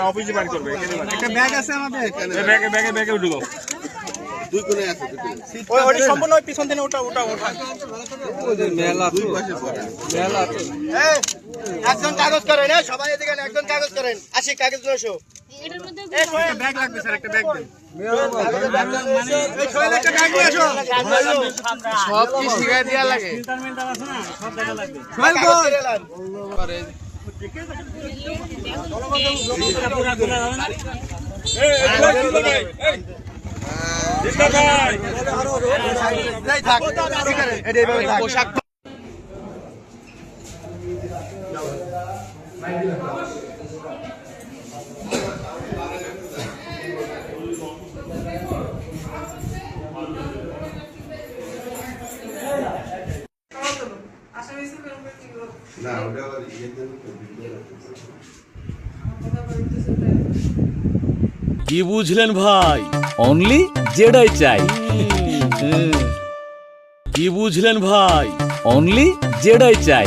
অফিসে বাড়ি করবে একটা ব্যাগ আছে আমাদের ব্যাগে উঠে দাও দুই কোণে আছে ওই সম্পূর্ণ ওই পিছন থেকে ওটা মেলা দুই পাশে মেলা এই একজন কাগজ করেন সবাই এদিকে একজন কাগজ করেন আসি কাগজ লসো এটার মধ্যে একটা ব্যাগ লাগবে স্যার একটা ব্যাগ দেন এই সোহেল একটা ব্যাগ নিয়ে আসো সব কি শিখাই দেয়া লাগে ইন্টারমেন্টাল আছে না সব দেখা লাগবে সোহেল কই করে পুরো খোলা হবে না এই এই জিন্দা ভাই এই থাক এটা এইভাবে পোশাক না ওটা কি বুঝলেন ভাই? অনলি যেটাই চাই। কি বুঝলেন ভাই? অনলি যেটাই চাই।